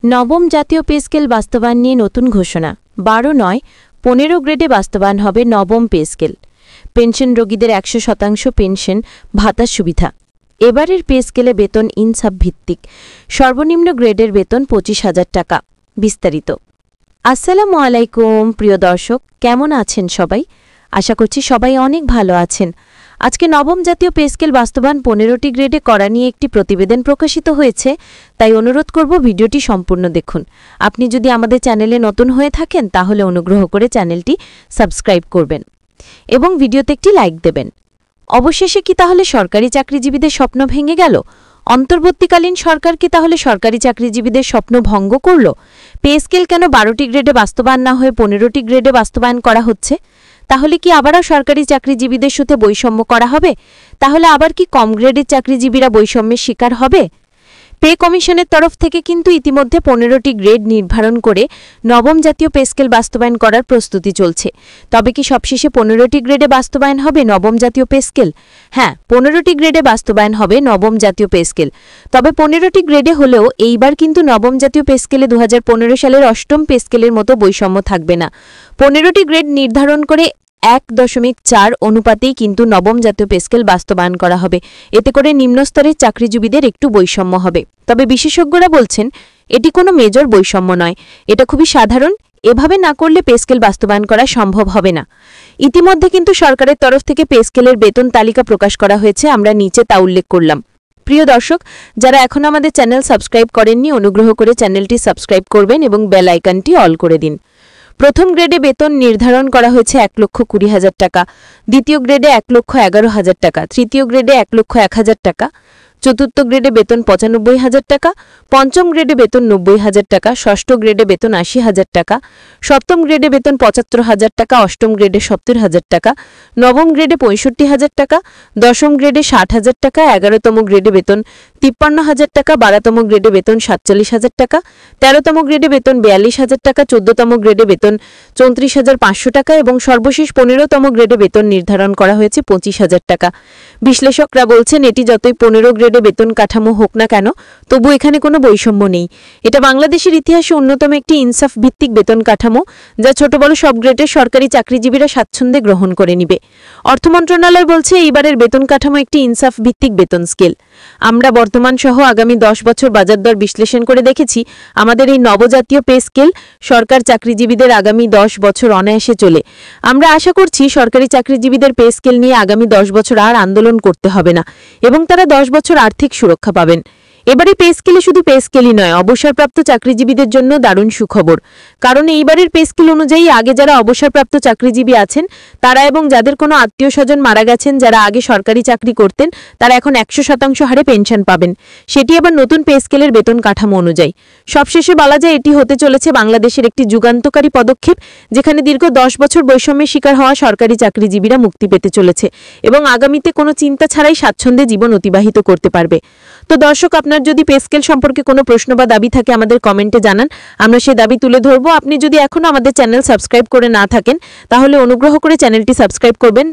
নবম জাতীয় pay scale বাস্তবায়ন নিয়ে নতুন ঘোষণা 12-9-15 গ্রেডে বাস্তবায়ন হবে নবম পে স্কেল। পেনশনরোগীদের 100% পেনশন ভাতা সুবিধা। এবারের পে স্কেলে বেতন ইনসাফ ভিত্তিক, সর্বনিম্ন গ্রেডের বেতন 25,000 টাকা। বিস্তারিত। আসসালামু আলাইকুম প্রিয় দর্শক, কেমন আছেন সবাই? আশা করছি সবাই অনেক ভালো আছেন। আজকে নবম জাতীয় পে স্কেল বাস্তবায়ন 15টি গ্রেডে করা নিয়ে একটি প্রতিবেদন প্রকাশিত হয়েছে, তাই অনুরোধ করব ভিডিওটি সম্পূর্ণ দেখুন। আপনি যদি আমাদের চ্যানেলে নতুন হয়ে থাকেন তাহলে অনুগ্রহ করে চ্যানেলটি সাবস্ক্রাইব করবেন এবং ভিডিওতে একটি লাইক দেবেন। অবশেষে কি তাহলে সরকারি চাকরিজীবীদের স্বপ্ন ভেঙে গেল? অন্তর্বর্তীকালীন সরকার কি তাহলে সরকারি চাকরিজীবীদের স্বপ্ন ভঙ্গ করল? পে স্কেল কেন 12টি গ্রেডে বাস্তবায়ন না হয়ে 15টি গ্রেডে বাস্তবায়ন করা হচ্ছে? তাহলে কি আবারও সরকারি চাকরিজীবীদের সাথে বৈষম্য করা হবে? তাহলে আবার কি কম গ্রেডের চাকরিজীবীরা বৈষম্যের শিকার হবে? পে কমিশনের তরফ থেকে কিন্তু ইতিমধ্যে 15টি গ্রেড নির্ধারণ করে নবম জাতীয় পে স্কেল বাস্তবায়ন করার প্রস্তুতি চলছে। তবে কি সবশেষে 15টি গ্রেডে বাস্তবায়ন হবে নবম জাতীয় পে স্কেল? হ্যাঁ, 15টি গ্রেডে বাস্তবায়ন হবে নবম জাতীয় পে স্কেল। তবে 15টি গ্রেডে হলেও এইবার কিন্তু নবম জাতীয় পে স্কেলে 2015 সালের অষ্টম পে স্কেলের মতো বৈষম্য থাকবে না। 15টি গ্রেড নির্ধারণ করে 1.4 অনুপাতেই কিন্তু নবম জাতীয় পে স্কেল বাস্তবায়ন করা হবে। এতে করে নিম্নস্তরের চাকরিজীবীদের একটু বৈষম্য হবে। তবে বিশেষজ্ঞরা বলছেন এটি কোনো মেজর বৈষম্য নয়, এটা খুবই সাধারণ। এভাবে না করলে পে স্কেল বাস্তবায়ন করা সম্ভব হবে না। ইতিমধ্যে কিন্তু সরকারের তরফ থেকে পে স্কেলের বেতন তালিকা প্রকাশ করা হয়েছে, আমরা নিচে তা উল্লেখ করলাম। প্রিয় দর্শক, যারা এখনও আমাদের চ্যানেল সাবস্ক্রাইব করেননি অনুগ্রহ করে চ্যানেলটি সাবস্ক্রাইব করবেন এবং বেল আইকনটি অল করে দিন। প্রথম গ্রেডে বেতন নির্ধারণ করা হয়েছে 1,20,000 টাকা, দ্বিতীয় গ্রেডে 1,11,000 টাকা, তৃতীয় গ্রেডে 1,01,000 টাকা, চতুর্থ গ্রেডে বেতন 95,000 টাকা, পঞ্চম গ্রেডে বেতন 90,000 টাকা, ষষ্ঠ গ্রেডে বেতন 80,000 টাকা, সপ্তম গ্রেডে বেতন 75,000 টাকা, অষ্টম গ্রেডে 70,000 টাকা, নবম গ্রেডে 65,000 টাকা, দশম গ্রেডে 60,000 টাকা, 11তম গ্রেডে বেতন 53,000 টাকা, 12তম গ্রেডে বেতন 47,000 টাকা, 13তম গ্রেডে বেতন 42,000 টাকা, 14তম গ্রেডে বেতন 34,500 টাকা এবং সর্বশেষ 15তম গ্রেডে বেতন নির্ধারণ করা হয়েছে 25,000 টাকা। বিশ্লেষকরা বলছেন এটি যতই 15 গ্রেডে বেতন কাঠামো হোক না কেন, তবু এখানে কোনো বৈষম্য নেই। এটা বাংলাদেশের ইতিহাসে অন্যতম একটি ইনসাফ ভিত্তিক বেতন কাঠামো, যা ছোট বড় সব গ্রেডের সরকারি চাকরিজীবীরা স্বাচ্ছন্দ্যে গ্রহণ করে নিবে। অর্থ মন্ত্রণালয় বলছে এইবারের বেতন কাঠামো একটি ইনসাফ ভিত্তিক বেতন স্কেল। আমরা বর্তমান সহ আগামী 10 বছর বাজার দর বিশ্লেষণ করে দেখেছি, আমাদের এই নবজাতীয় পে স্কেল সরকার চাকরিজীবীদের আগামী 10 বছর অনায়াসে চলে। আমরা আশা করছি সরকারি চাকরিজীবীদের পে স্কেল নিয়ে আগামী 10 বছর আর আন্দোলন করতে হবে না এবং তারা 10 বছর আর্থিক সুরক্ষা পাবেন। এবারে পে স্কেলে শুধু পে স্কেলই নয়, অবসরপ্রাপ্ত চাকরিজীবীদের জন্য দারুণ সুখবর। কারণ এইবারের পে স্কেল অনুযায়ী আগে যারা অবসরপ্রাপ্ত চাকরিজীবী আছেন তারা এবং যাদের কোনো আত্মীয় স্বজন মারা গেছেন, যারা আগে সরকারি চাকরি করতেন, তারা এখন 100% হারে পেনশন পাবেন। সেটি আবার নতুন পে স্কেলের বেতন কাঠামো অনুযায়ী। সবশেষে বলা যায় এটি হতে চলেছে বাংলাদেশের একটি যুগান্তকারী পদক্ষেপ, যেখানে দীর্ঘ 10 বছর বৈষম্যের শিকার হওয়া সরকারি চাকরিজীবীরা মুক্তি পেতে চলেছে এবং আগামীতে কোনো চিন্তা ছাড়াই স্বাচ্ছন্দ্যে জীবন অতিবাহিত করতে পারবে। তো দর্শক, আপনার যদি পে স্কেল সম্পর্কে কোনো প্রশ্ন বা দাবি থাকে আমাদের কমেন্টে জানান, আমরা সেই দাবি তুলে ধরব। আপনি যদি এখনও আমাদের চ্যানেল সাবস্ক্রাইব করে না থাকেন তাহলে অনুগ্রহ করে চ্যানেলটি সাবস্ক্রাইব করবেন